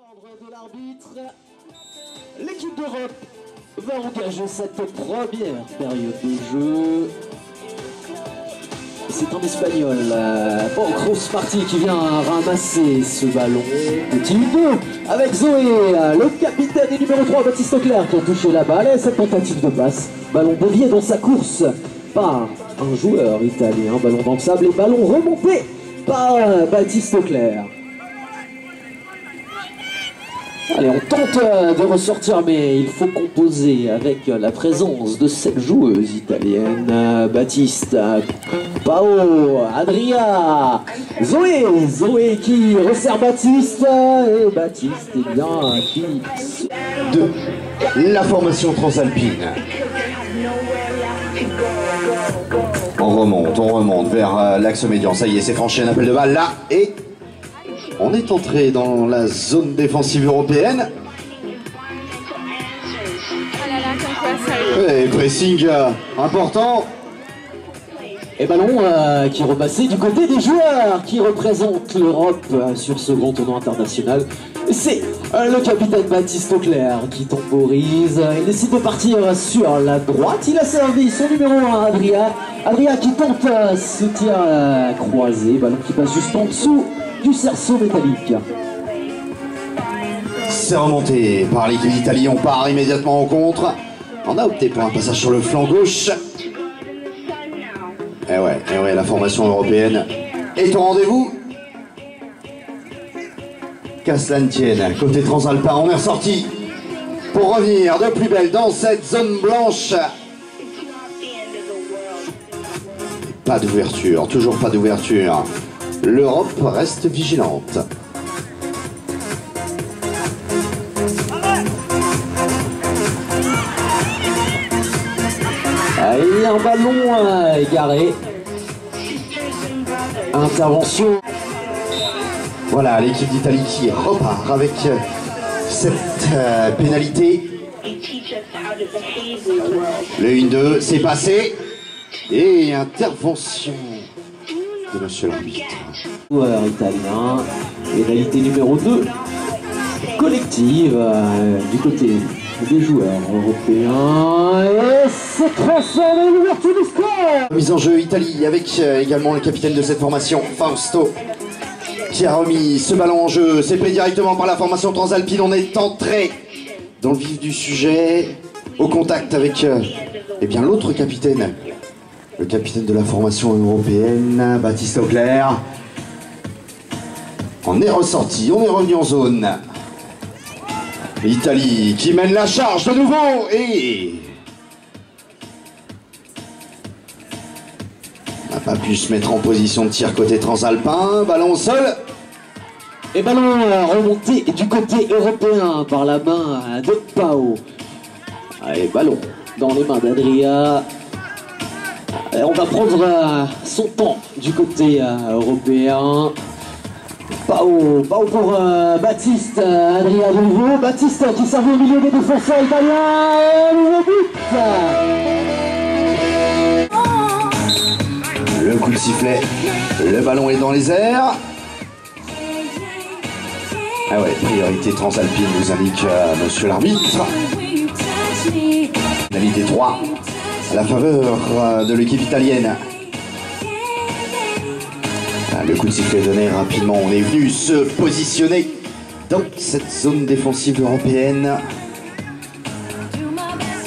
Ordre de l'arbitre, l'équipe d'Europe va engager cette première période de jeu. C'est un Espagnol, Cruz Marti, qui vient ramasser ce ballon. Petit Hugo avec Zoé, le capitaine et numéro 3, Baptiste Auclair, qui a touché la balle. Et cette tentative de passe, ballon dévié dans sa course par un joueur italien. Ballon dans le sable et ballon remonté par Baptiste Auclair. Allez, on tente de ressortir, mais il faut composer avec la présence de cette joueuse italienne. Baptiste, Pao, Adria, Zoé qui resserre Baptiste, et Baptiste, eh bien, qui... De la formation transalpine. On remonte vers l'axe médian. Ça y est, c'est franchi, un appel de balle là, et... on est entré dans la zone défensive européenne. Et pressing important. Et ballon qui est repassé du côté des joueurs qui représentent l'Europe sur ce grand tournoi international. C'est le capitaine Baptiste Auclair qui temporise. Il décide de partir sur la droite. Il a servi son numéro 1, Adria qui tente soutien croisé. Ballon qui passe juste en dessous du cerceau métallique. C'est remonté par l'équipe d'Italie. On part immédiatement en contre. On a opté pour un passage sur le flanc gauche. Et ouais, la formation européenne est au rendez-vous. Qu'à cela ne tienne, côté transalpin, on est ressorti pour revenir de plus belle dans cette zone blanche. Pas d'ouverture, toujours pas d'ouverture. L'Europe reste vigilante. Et un ballon égaré. Intervention. Voilà, l'équipe d'Italie qui repart avec cette pénalité. Le 1-2, c'est passé. Et intervention de monsieur l'arbitre. Joueur italien, pénalité numéro 2, collective du côté des joueurs européens. Et c'est transformé, l'ouverture du score. Mise en jeu Italie avec également le capitaine de cette formation, Fausto, qui a remis ce ballon en jeu. C'est pris directement par la formation transalpine. On est entré dans le vif du sujet, au contact avec eh bien l'autre capitaine. Le capitaine de la formation européenne, Baptiste Auclair. On est ressorti, on est revenu en zone. L'Italie qui mène la charge de nouveau et... on n'a pas pu se mettre en position de tir côté transalpin. Ballon au sol. Et ballon remonté du côté européen par la main de Pao. Allez, ballon dans les mains d'Adria. On va prendre son temps du côté européen. Pao pour Baptiste, Adria de nouveau. Baptiste qui servait au milieu des défenseurs italiens. Nouveau but. Le coup de sifflet. Le ballon est dans les airs. Ah ouais, priorité transalpine, nous indique monsieur l'arbitre. Pénalité 3 à la faveur de l'équipe italienne. Le coup de sifflet donné rapidement, on est venu se positionner dans cette zone défensive européenne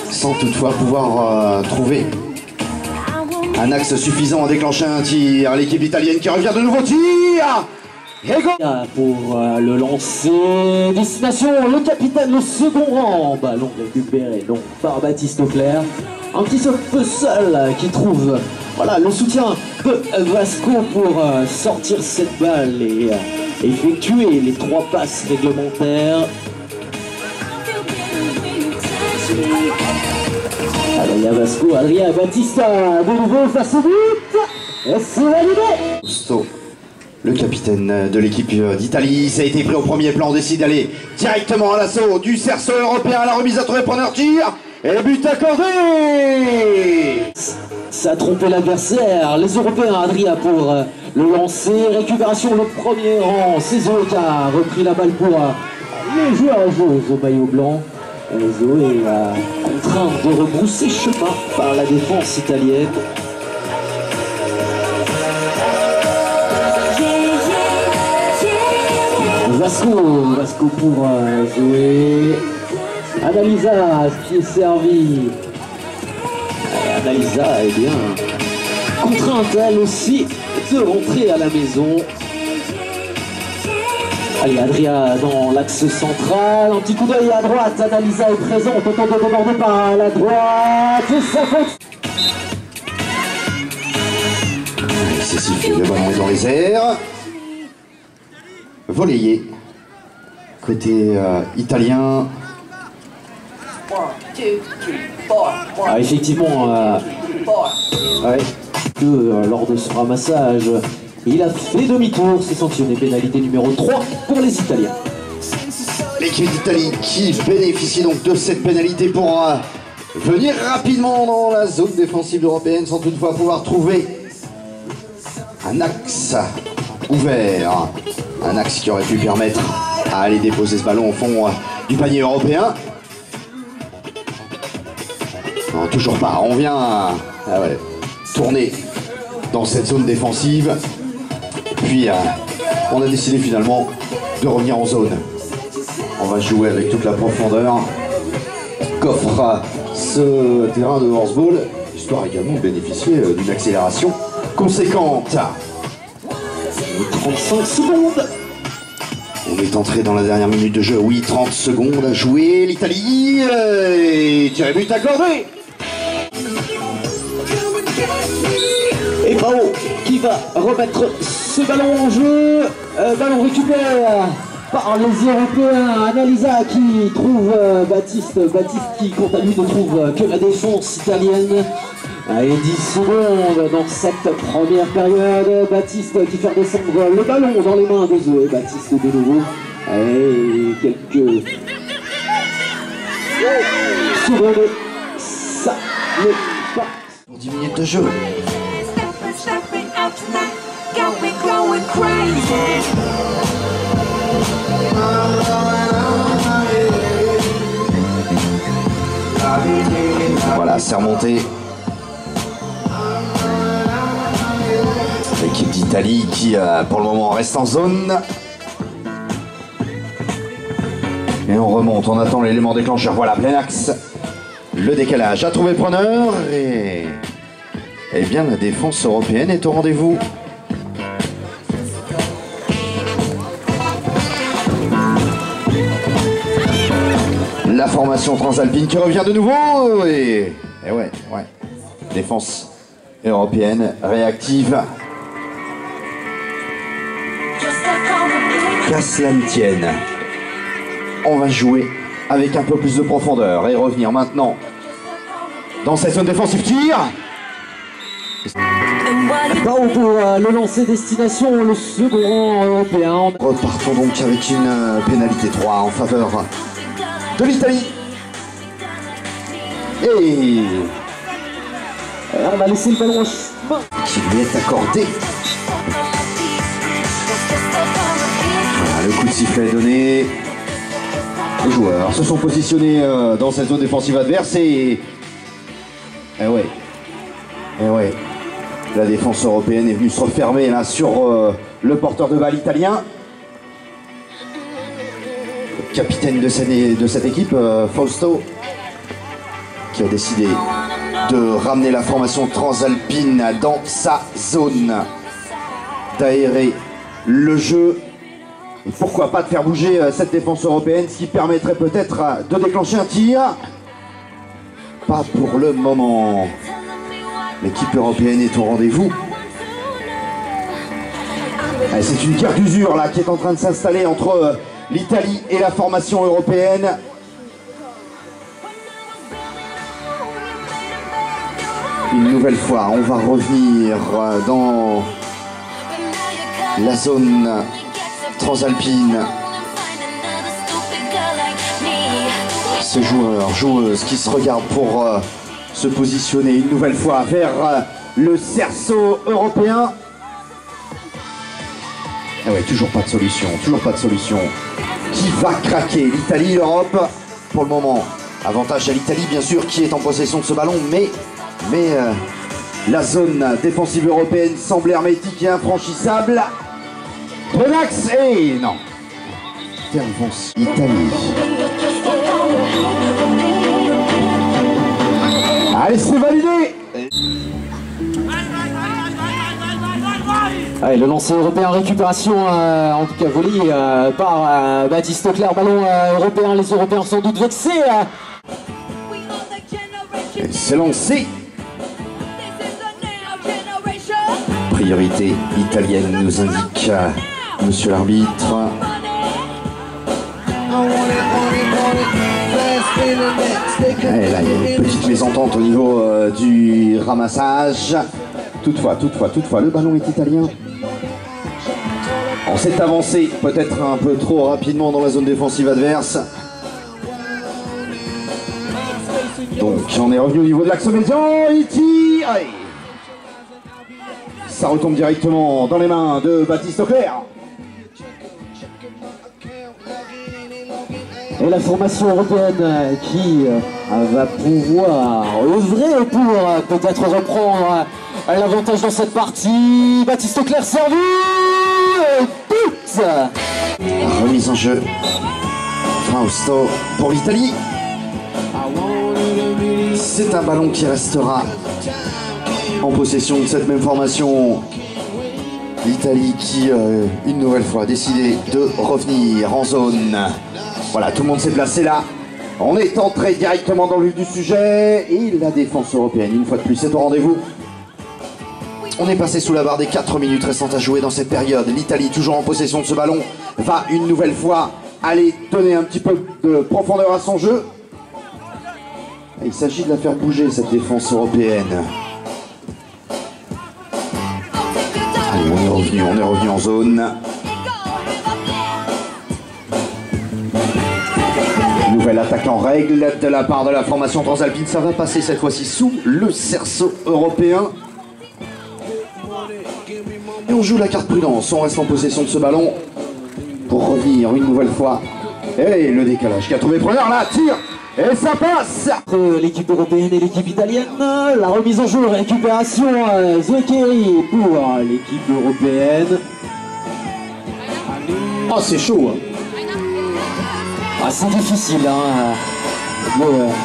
sans toutefois pouvoir trouver un axe suffisant à déclencher un tir. L'équipe italienne qui revient de nouveau, tir et go pour le lancer, destination le capitaine, le second rang. Ballon récupéré donc par Baptiste Auclair. Un petit peu seul qui trouve voilà, le soutien de Vasco pour sortir cette balle et effectuer les 3 passes réglementaires. Alors il y a Vasco, Adria, Batista de nouveau face au but. Et c'est validé. Fausto, le capitaine de l'équipe d'Italie, ça a été pris au premier plan, on décide d'aller directement à l'assaut du cerceau européen. La remise à trouver, preneur tir. Et but accordé. Ça a trompé l'adversaire. Les Européens, Adria pour le lancer. Récupération, le premier rang. C'est Zoé qui a repris la balle pour Les joueurs jouent au maillot blanc. Zoé est contrainte de rebrousser chemin par la défense italienne. Vasco pour Zoé. Annalisa qui est servie. Annalisa est bien contrainte elle aussi de rentrer à la maison. Allez, Adria dans l'axe central, un petit coup d'œil à droite, Annalisa est présente, autant de déborder par la droite, ça fait... Cécile fait le ballon est dans les airs. Volleyé. Côté italien. Ah, effectivement, ouais, que lors de ce ramassage, il a fait demi-tour, c'est sanctionné, pénalité numéro 3 pour les Italiens. L'équipe d'Italie qui bénéficie donc de cette pénalité pour venir rapidement dans la zone défensive européenne sans toutefois pouvoir trouver un axe ouvert. Un axe qui aurait pu permettre à aller déposer ce ballon au fond du panier européen. Non, toujours pas, on vient tourner dans cette zone défensive. Puis on a décidé finalement de revenir en zone. On va jouer avec toute la profondeur qu'offre ce terrain de horseball, histoire également de bénéficier d'une accélération conséquente. 35 secondes. On est entré dans la dernière minute de jeu, oui, 30 secondes à jouer, l'Italie, et tiré but accordé. Et Pao qui va remettre ce ballon en jeu. Ballon récupéré par les Européens. Annalisa qui trouve Baptiste. Baptiste qui, quant à lui, ne trouve que la défense italienne. Et 10 secondes dans cette première période. Baptiste qui fait descendre le ballon dans les mains de Zoé. Baptiste de nouveau. Et quelques secondes. Ça n'est pas. Pour 10 minutes de jeu. Voilà, c'est remonté. L'équipe d'Italie qui, pour le moment, reste en zone. Et on remonte, on attend l'élément déclencheur. Voilà, plein axe. Le décalage a trouvé le preneur. Et eh bien, la défense européenne est au rendez-vous. La formation transalpine qui revient de nouveau. Et ouais. Défense européenne réactive. Qu'à cela ne tienne, on va jouer avec un peu plus de profondeur et revenir maintenant dans cette zone défensive. Tir. Pao pour le lancer destination, le second rang européen. Repartons donc avec une pénalité 3 en faveur de l'Italie. Et on va laisser le ballon en chemin qui lui est accordé. Voilà, le coup de sifflet est donné. Les joueurs se sont positionnés dans cette zone défensive adverse et ouais. La défense européenne est venue se refermer là sur le porteur de balle italien. Le capitaine de cette équipe, Fausto, qui a décidé de ramener la formation transalpine dans sa zone, d'aérer le jeu. Et pourquoi pas de faire bouger cette défense européenne, ce qui permettrait peut-être de déclencher un tir. Pas pour le moment. L'équipe européenne est au rendez-vous. C'est une guerre d'usure là qui est en train de s'installer entre l'Italie et la formation européenne. Une nouvelle fois, on va revenir dans la zone transalpine. Ces joueurs, joueuses qui se regardent pour se positionner une nouvelle fois vers le cerceau européen. Et ouais, toujours pas de solution, toujours pas de solution. qui va craquer. L'Italie, l'Europe, pour le moment, avantage à l'Italie, bien sûr, qui est en possession de ce ballon, mais la zone défensive européenne semble hermétique et infranchissable. Relax et non. Intervention Italie. Allez, c'est validé. Allez, le lancer européen, récupération, en tout cas volée par Baptiste Auclair, ballon européen, les Européens sans doute vexés. C'est lancé. Priorité italienne nous indique monsieur l'arbitre. Et là, il y a une petite mésentente au niveau du ramassage. Toutefois, le ballon est italien. On s'est avancé peut-être un peu trop rapidement dans la zone défensive adverse. Donc on est revenu au niveau de l'axe médian. Iti, allez. Ça retombe directement dans les mains de Baptiste Auclair. Et la formation européenne qui va pouvoir œuvrer pour peut-être reprendre l'avantage dans cette partie. Baptiste Auclair servi. But. Remise en jeu. Fausto pour l'Italie. C'est un ballon qui restera en possession de cette même formation. L'Italie qui, une nouvelle fois, a décidé de revenir en zone. Voilà, tout le monde s'est placé là. On est entré directement dans le vif du sujet. Et la défense européenne, une fois de plus, est au rendez-vous. On est passé sous la barre des 4 minutes restantes à jouer dans cette période. L'Italie, toujours en possession de ce ballon, va une nouvelle fois aller donner un petit peu de profondeur à son jeu. Il s'agit de la faire bouger, cette défense européenne. Allez, on est revenu en zone. Nouvelle attaque en règle de la part de la formation transalpine. Ça va passer cette fois-ci sous le cerceau européen. Et on joue la carte prudence. On reste en possession de ce ballon pour revenir une nouvelle fois. Et le décalage qui a trouvé preneur là, tire. Et ça passe. L'équipe européenne et l'équipe italienne. La remise en jeu, récupération Zekeri pour l'équipe européenne. Oh, c'est chaud. Ah, c'est difficile,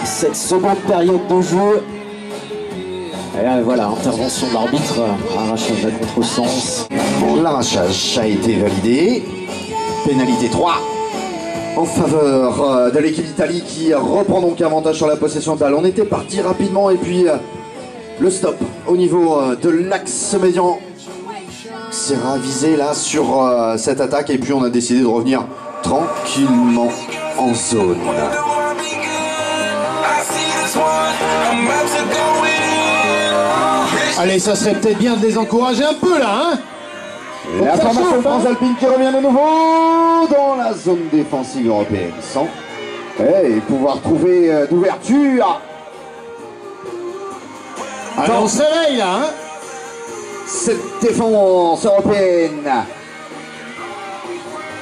cette seconde période de jeu. Et voilà, intervention de l'arbitre, arrachage à contresens. Bon, l'arrachage a été validé. Pénalité 3 en faveur de l'équipe d'Italie qui reprend donc avantage sur la possession de balle. On était parti rapidement et puis le stop au niveau de l'axe médian s'est ravisé là sur cette attaque et puis on a décidé de revenir tranquillement en zone. Allez, ça serait peut-être bien de les encourager un peu là, hein. La formation transalpine qui revient de nouveau dans la zone défensive européenne sans pouvoir trouver d'ouverture. Allez, on se réveille là, hein. Cette défense européenne.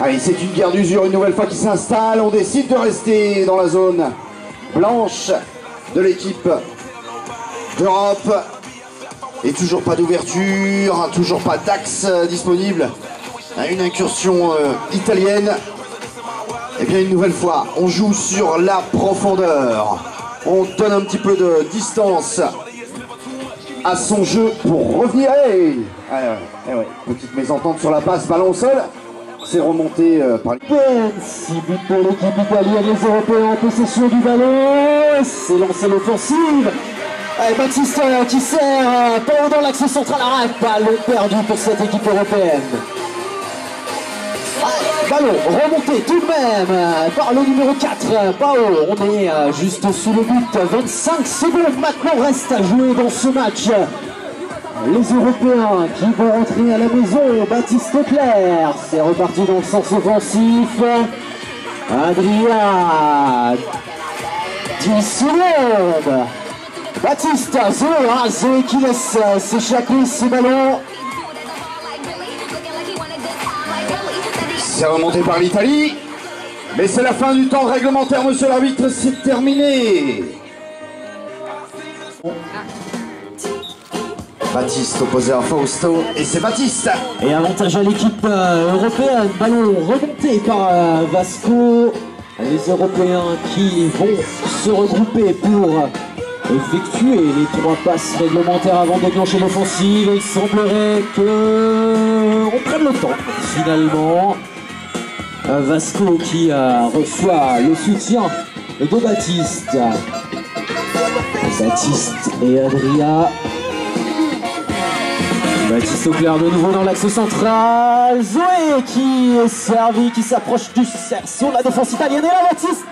Allez, c'est une guerre d'usure une nouvelle fois qui s'installe. On décide de rester dans la zone blanche de l'équipe d'Europe. Et toujours pas d'ouverture, toujours pas d'axe disponible. Une incursion italienne. Et bien une nouvelle fois, on joue sur la profondeur. On donne un petit peu de distance à son jeu pour revenir. Petite mésentente sur la passe, ballon au sol. C'est remonté par les... 6 buts pour l'équipe italienne, les Européens en possession du ballon. C'est lancé l'offensive. Baptiste qui sert Pao dans l'axe central, arrête, ballon perdu pour cette équipe européenne. Ballon remonté tout de même par le numéro 4, Pao. On est juste sous le but, 25 secondes maintenant reste à jouer dans ce match. Les Européens qui vont rentrer à la maison, Baptiste Auclair, c'est reparti dans le sens offensif. Adrien, 10 secondes. Baptiste, Zoé qui laisse s'échapper ce ballon. C'est remonté par l'Italie. Mais c'est la fin du temps réglementaire, monsieur l'arbitre, c'est terminé. Baptiste opposé à Fausto, et c'est Baptiste. Et avantage à l'équipe européenne. Ballon remonté par Vasco. Les Européens qui vont se regrouper pour effectuer les 3 passes réglementaires avant de déclencher l'offensive. Il semblerait qu'on prenne le temps finalement. Vasco qui reçoit le soutien de Baptiste. Baptiste et Adria. Baptiste au clair de nouveau dans l'axe central. Zoé qui est servi, qui s'approche du cerceau. La défense italienne et là Baptiste.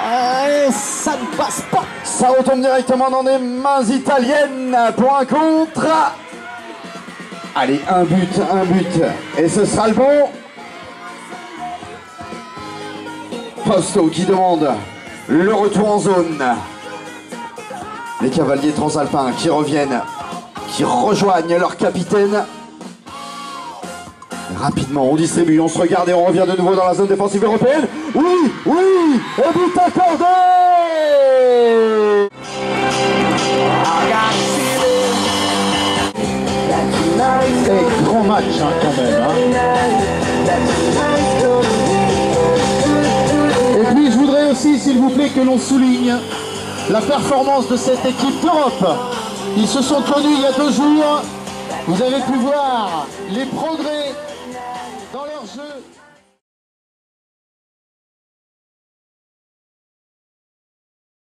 Et ça ne passe pas. Ça retombe directement dans des mains italiennes pour un contre. Allez, un but. Et ce sera le bon. Fausto qui demande le retour en zone. Les cavaliers transalpins qui reviennent, qui rejoignent leur capitaine. Rapidement, on distribue, on se regarde et on revient de nouveau dans la zone défensive européenne. Oui, et but accordé. Et grand match quand même. Et puis je voudrais aussi, s'il vous plaît, que l'on souligne la performance de cette équipe d'Europe. Ils se sont connus il y a 2 jours. Vous avez pu voir les progrès dans leur jeu.